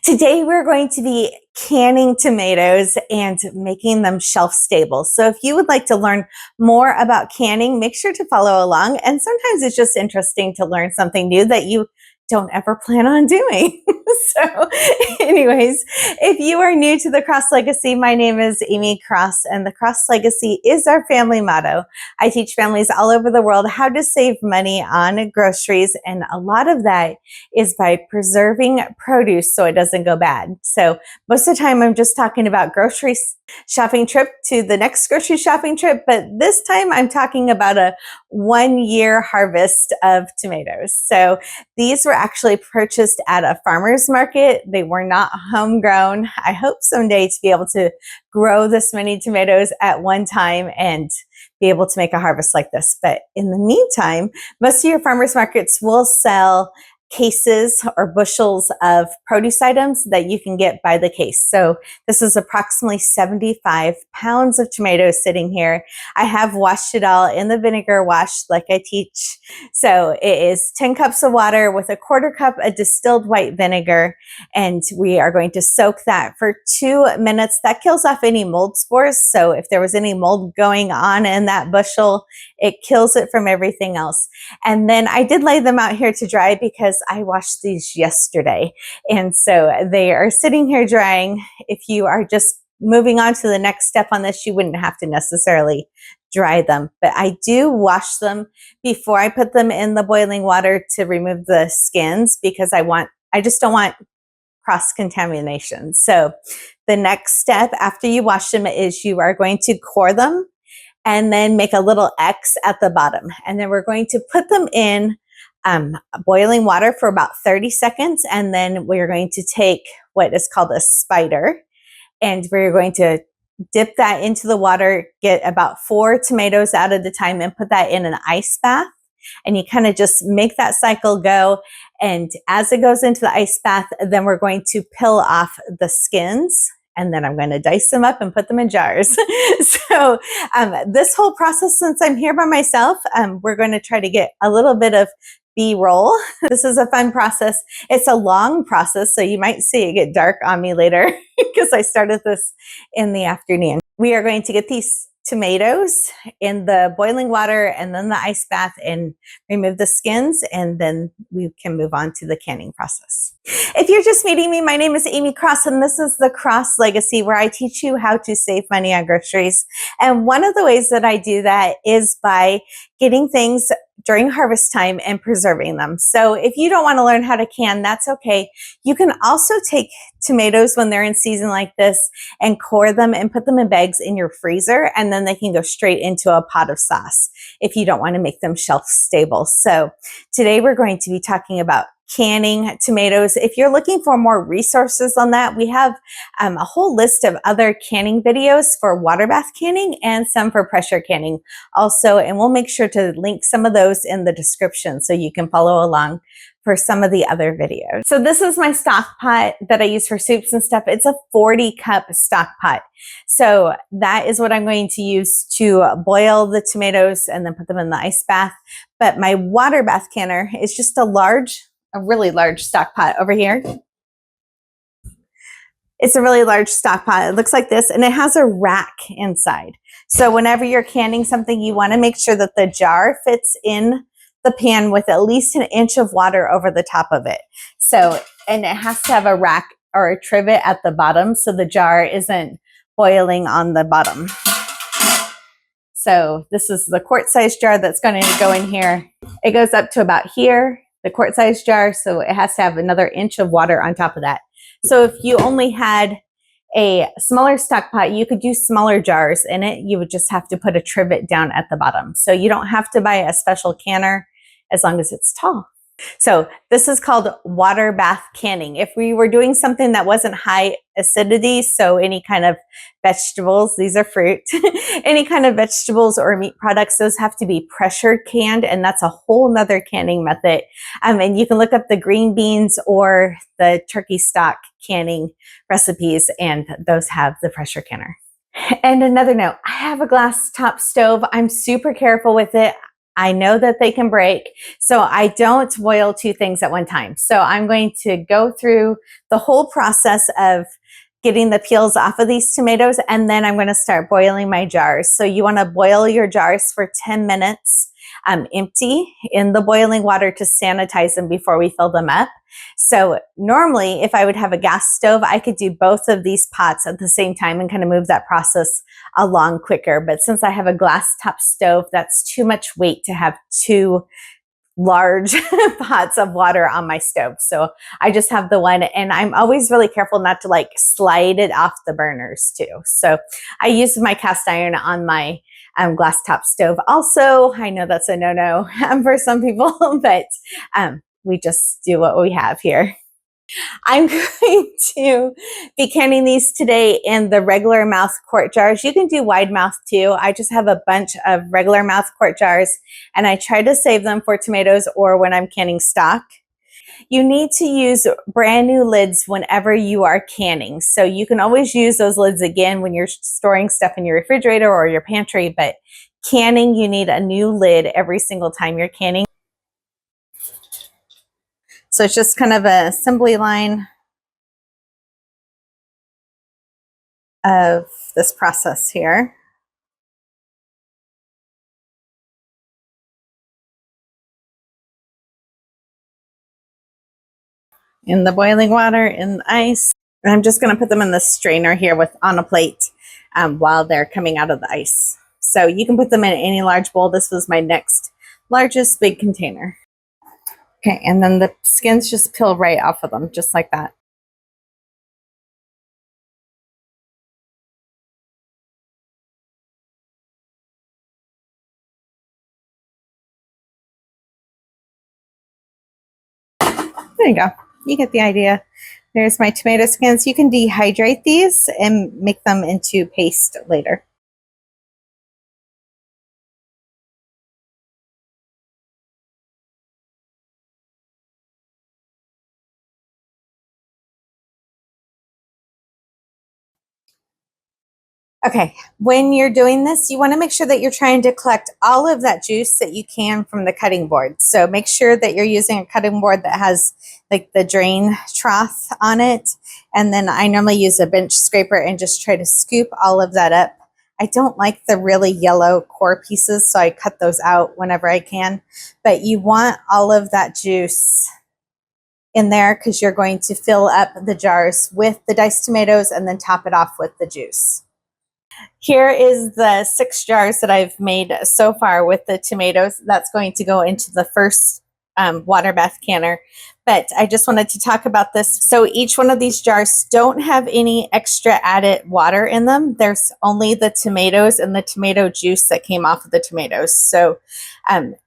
Today we're going to be canning tomatoes and making them shelf stable. So if you would like to learn more about canning, make sure to follow along. And sometimes it's just interesting to learn something new that you don't ever plan on doing. So anyways, if you are new to the Cross Legacy, my name is Amy Cross, and the Cross Legacy is our family motto. I teach families all over the world how to save money on groceries, and a lot of that is by preserving produce so it doesn't go bad. So most of the time I'm just talking about grocery shopping trip to the next grocery shopping trip, but this time I'm talking about a 1-year harvest of tomatoes. So these were actually purchased at a farmer's market. They were not homegrown. I hope someday to be able to grow this many tomatoes at one time and be able to make a harvest like this. But in the meantime, most of your farmers markets will sell cases or bushels of produce items that you can get by the case. So this is approximately 75 pounds of tomatoes sitting here. I have washed it all in the vinegar wash like I teach. So it is 10 cups of water with a 1/4 cup of distilled white vinegar. And we are going to soak that for 2 minutes. That kills off any mold spores. So if there was any mold going on in that bushel, it kills it from everything else. And then I did lay them out here to dry because I washed these yesterday. And so they are sitting here drying. If you are just moving on to the next step on this, you wouldn't have to necessarily dry them. But I do wash them before I put them in the boiling water to remove the skins because I just don't want cross-contamination. So the next step after you wash them is you are going to core them and then make a little X at the bottom. And then we're going to put them in boiling water for about 30 seconds. And then we're going to take what is called a spider, and we're going to dip that into the water, get about 4 tomatoes out at a time, and put that in an ice bath. And you kind of just make that cycle go. And as it goes into the ice bath, then we're going to peel off the skins. And then I'm going to dice them up and put them in jars. So this whole process, since I'm here by myself, we're going to try to get a little bit of B-roll. This is a fun process. It's a long process, so you might see it get dark on me later because I started this in the afternoon. We are going to get these tomatoes in the boiling water and then the ice bath and remove the skins, and then we can move on to the canning process. If you're just meeting me, my name is Amy Cross, and this is the Cross Legacy, where I teach you how to save money on groceries. And one of the ways that I do that is by getting things during harvest time and preserving them. So if you don't want to learn how to can, that's okay. You can also take tomatoes when they're in season like this and core them and put them in bags in your freezer, and then they can go straight into a pot of sauce if you don't want to make them shelf stable. So today we're going to be talking about canning tomatoes. If you're looking for more resources on that, we have a whole list of other canning videos for water bath canning and some for pressure canning also, and we'll make sure to link some of those in the description so you can follow along for some of the other videos. So this is my stock pot that I use for soups and stuff. It's a 40-cup stock pot. So that is what I'm going to use to boil the tomatoes and then put them in the ice bath. But my water bath canner is just a really large stock pot over here. It's a really large stock pot. It looks like this, and it has a rack inside. So whenever you're canning something, you want to make sure that the jar fits in the pan with at least 1 inch of water over the top of it. So, and it has to have a rack or a trivet at the bottom so the jar isn't boiling on the bottom. So this is the quart-sized jar that's going to go in here. It goes up to about here, the quart-sized jar, so it has to have another inch of water on top of that. So if you only had a smaller stock pot, you could use smaller jars in it. You would just have to put a trivet down at the bottom. So you don't have to buy a special canner as long as it's tall. So this is called water bath canning. If we were doing something that wasn't high acidity, so any kind of vegetables, these are fruit, any kind of vegetables or meat products, those have to be pressure canned, and that's a whole nother canning method. And you can look up the green beans or the turkey stock canning recipes, and those have the pressure canner. And another note, I have a glass top stove. I'm super careful with it. I know that they can break, so I don't boil two things at one time. So I'm going to go through the whole process of getting the peels off of these tomatoes, and then I'm going to start boiling my jars. So you want to boil your jars for 10 minutes, empty in the boiling water to sanitize them before we fill them up. So normally, if I would have a gas stove, I could do both of these pots at the same time and kind of move that process along quicker. But since I have a glass top stove, that's too much weight to have two large pots of water on my stove. So I just have the one, and I'm always really careful not to like slide it off the burners too. So I use my cast iron on my glass top stove. Also, I know that's a no-no for some people, but we just do what we have here. I'm going to be canning these today in the regular mouth quart jars. You can do wide mouth too. I just have a bunch of regular mouth quart jars, and I try to save them for tomatoes or when I'm canning stock. You need to use brand new lids whenever you are canning. So you can always use those lids again when you're storing stuff in your refrigerator or your pantry, but canning, you need a new lid every single time you're canning. So it's just kind of an assembly line of this process here. In the boiling water, in the ice. And I'm just going to put them in the strainer here on a plate while they're coming out of the ice. So you can put them in any large bowl. This was my next largest big container. Okay, and then the skins just peel right off of them, just like that. There you go. You get the idea. There's my tomato skins. You can dehydrate these and make them into paste later. Okay, when you're doing this, you want to make sure that you're trying to collect all of that juice that you can from the cutting board. So make sure that you're using a cutting board that has like the drain trough on it. And then I normally use a bench scraper and just try to scoop all of that up. I don't like the really yellow core pieces, so I cut those out whenever I can. But you want all of that juice in there because you're going to fill up the jars with the diced tomatoes and then top it off with the juice. Here is the 6 jars that I've made so far with the tomatoes. That's going to go into the first water bath canner. But I just wanted to talk about this. So each one of these jars don't have any extra added water in them. There's only the tomatoes and the tomato juice that came off of the tomatoes. So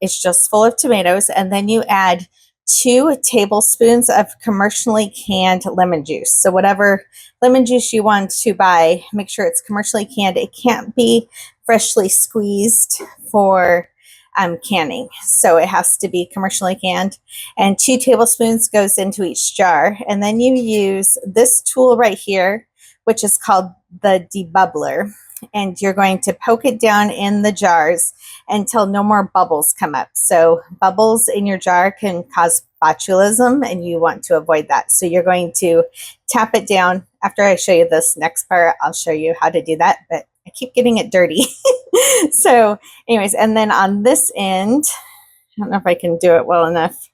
it's just full of tomatoes. And then you add 2 tablespoons of commercially canned lemon juice. So whatever lemon juice you want to buy, make sure it's commercially canned. It can't be freshly squeezed for canning. So it has to be commercially canned. And 2 tablespoons goes into each jar. And then you use this tool right here, which is called the debubbler. And you're going to poke it down in the jars until no more bubbles come up. So bubbles in your jar can cause botulism, and you want to avoid that. So you're going to tap it down. After I show you this next part, I'll show you how to do that, but I keep getting it dirty. So anyways, and then on this end, I don't know if I can do it well enough.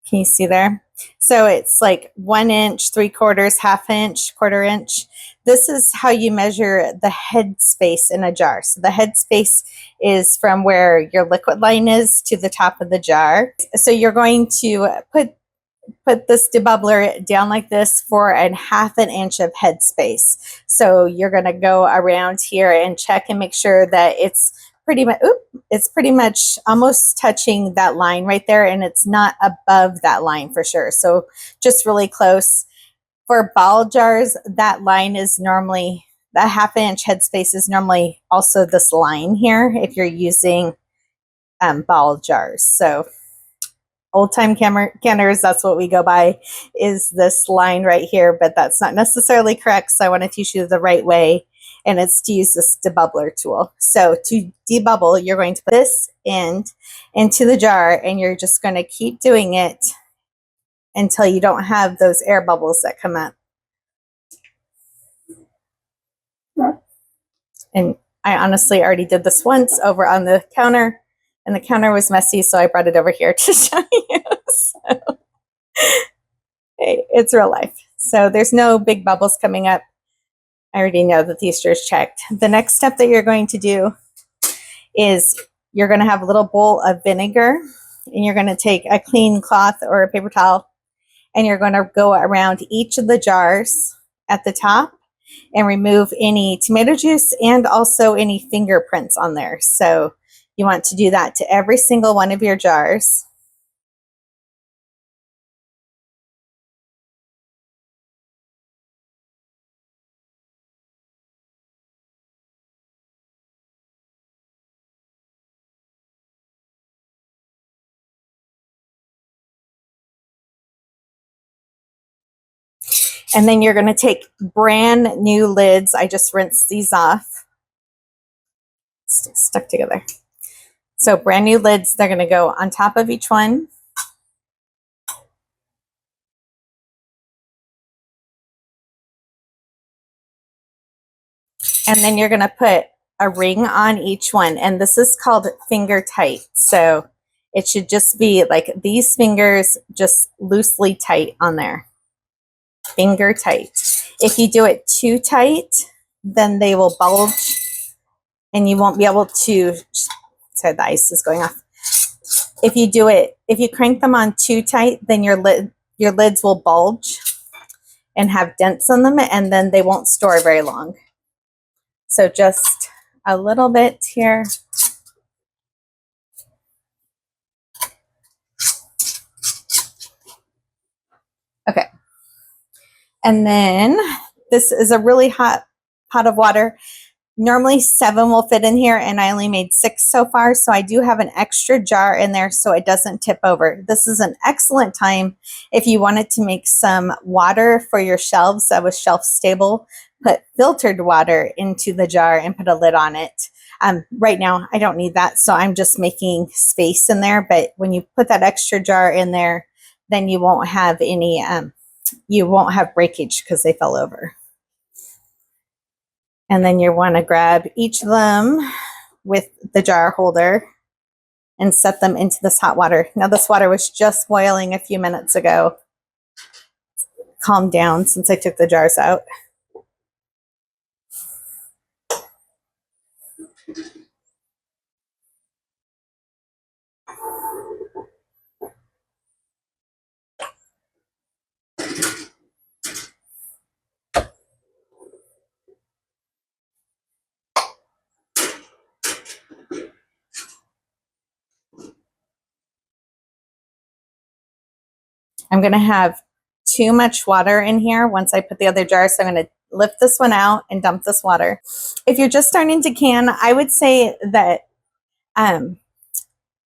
Can you see there? So it's like 1 inch, 3/4, 1/2 inch, 1/4 inch. This is how you measure the head space in a jar. So the head space is from where your liquid line is to the top of the jar. So you're going to put this debubbler down like this for a 1/2 inch of head space. So you're going to go around here and check and make sure that it's pretty much almost touching that line right there, and it's not above that line for sure. So just really close. For ball jars, that line is normally, the 1/2 inch headspace is normally also this line here if you're using ball jars. So old time canners, that's what we go by, is this line right here, but that's not necessarily correct. So I want to teach you the right way. and it's to use this debubbler tool. So to debubble, you're going to put this into the jar, and you're just going to keep doing it until you don't have those air bubbles that come up. And I honestly already did this once over on the counter, and the counter was messy, so I brought it over here to show you. So, hey, it's real life. So there's no big bubbles coming up. I already know that the Easter is checked. The next step that you're going to do is you're going to have a little bowl of vinegar, and you're going to take a clean cloth or a paper towel, and you're going to go around each of the jars at the top and remove any tomato juice and also any fingerprints on there. So you want to do that to every single one of your jars. And then you're going to take brand new lids. I just rinsed these off. Stuck together. So brand new lids, they're going to go on top of each one. And then you're going to put a ring on each one. And this is called finger tight. So it should just be like these fingers just loosely tight on there. Finger tight. If you do it too tight, then they will bulge and you won't be able to. Sorry, the ice is going off. If you crank them on too tight, then your lids will bulge and have dents on them, and then they won't store very long. So just a little bit here. Okay. And then this is a really hot pot of water. Normally 7 will fit in here, and I only made 6 so far. So I do have an extra jar in there so it doesn't tip over. This is an excellent time if you wanted to make some water for your shelves that was shelf stable. Put filtered water into the jar and put a lid on it. Right now I don't need that, so I'm just making space in there. But when you put that extra jar in there, then you won't have any you won't have breakage because they fell over. And then you want to grab each of them with the jar holder and set them into this hot water. Now this water was just boiling a few minutes ago. Calmed down since I took the jars out. I'm going to have too much water in here once I put the other jar, so I'm going to lift this one out and dump this water. If you're just starting to can, I would say that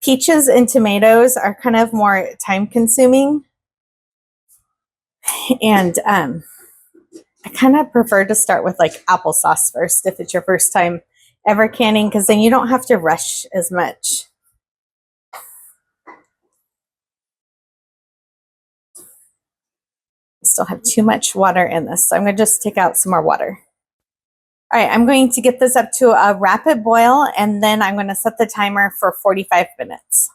peaches and tomatoes are kind of more time consuming, and I kind of prefer to start with like applesauce first if it's your first time ever canning, because then you don't have to rush as much. I still have too much water in this, so I'm going to just take out some more water. All right, I'm going to get this up to a rapid boil, and then I'm going to set the timer for 45 minutes.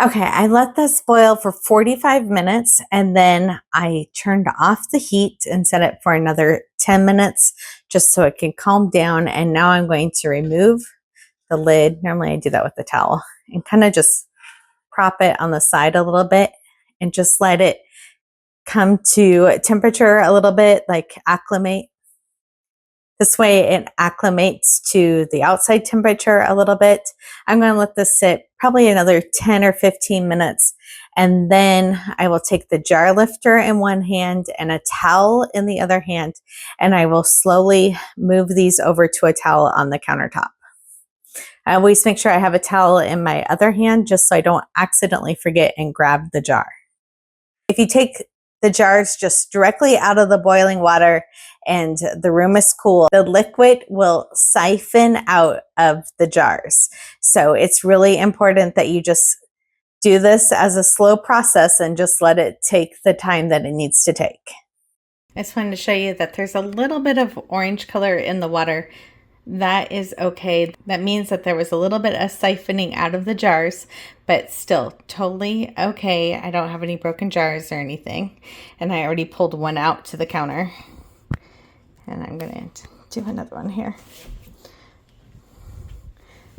Okay, I let this boil for 45 minutes, and then I turned off the heat and set it for another 10 minutes just so it can calm down. And now I'm going to remove the lid. Normally I do that with the towel, and kind of just prop it on the side a little bit and just let it come to temperature a little bit, like acclimate. This way it acclimates to the outside temperature a little bit. I'm going to let this sit probably another 10 or 15 minutes. And then I will take the jar lifter in one hand and a towel in the other hand. And I will slowly move these over to a towel on the countertop. I always make sure I have a towel in my other hand just so I don't accidentally forget and grab the jar. If you take the jars just directly out of the boiling water and the room is cool, the liquid will siphon out of the jars. So it's really important that you just do this as a slow process and just let it take the time that it needs to take. I just wanted to show you that there's a little bit of orange color in the water. That is okay. That means that there was a little bit of siphoning out of the jars, but still totally okay. I don't have any broken jars or anything. And I already pulled one out to the counter. And I'm going to do another one here.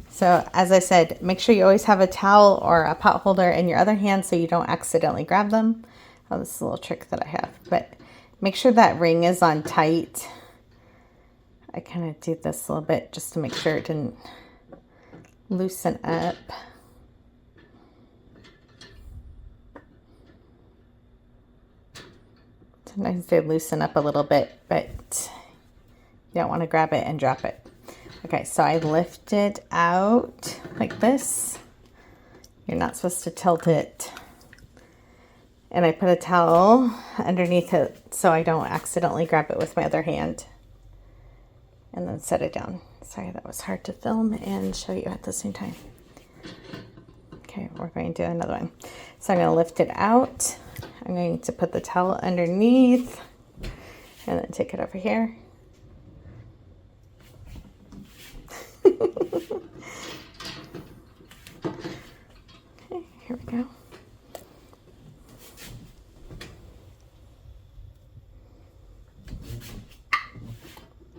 So as I said, make sure you always have a towel or a pot holder in your other hand so you don't accidentally grab them. Oh, this is a little trick that I have. But make sure that ring is on tight. I kind of did this a little bit just to make sure it didn't loosen up. Sometimes they loosen up a little bit, but you don't want to grab it and drop it. Okay, so I lift it out like this. You're not supposed to tilt it. And I put a towel underneath it so I don't accidentally grab it with my other hand. And then set it down. Sorry, that was hard to film and show you at the same time. Okay, we're going to do another one. So I'm going to lift it out. I'm going to put the towel underneath and then take it over here. Okay, here we go.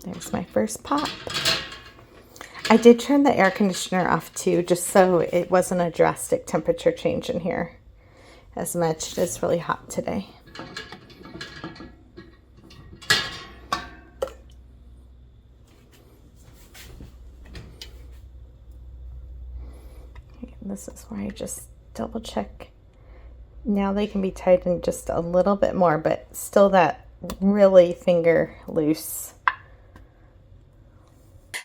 There's my first pop. I did turn the air conditioner off too, just so it wasn't a drastic temperature change in here as much. It's really hot today. This is where I just double check. Now they can be tightened just a little bit more, but still that really finger loose.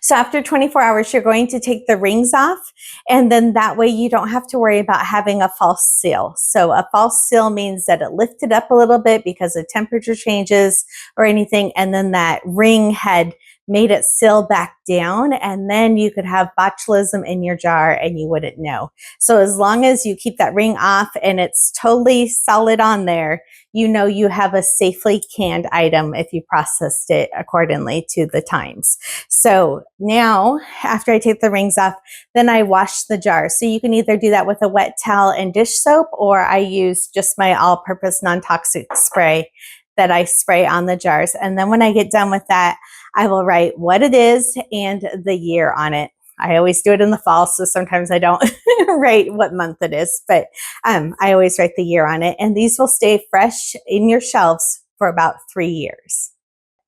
So after 24 hours, you're going to take the rings off, and then that way you don't have to worry about having a false seal. So a false seal means that it lifted up a little bit because of temperature changes or anything, and then that ring had made it seal back down, and then you could have botulism in your jar and you wouldn't know. So as long as you keep that ring off and it's totally solid on there, you know you have a safely canned item if you processed it accordingly to the times. So now, after I take the rings off, then I wash the jar. So you can either do that with a wet towel and dish soap, or I use just my all-purpose non-toxic spray that I spray on the jars. And then when I get done with that, I will write what it is and the year on it. I always do it in the fall, so sometimes I don't write what month it is, but I always write the year on it. And these will stay fresh in your shelves for about 3 years.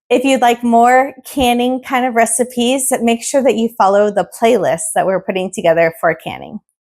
If you'd like more canning kind of recipes, make sure that you follow the playlist that we're putting together for canning.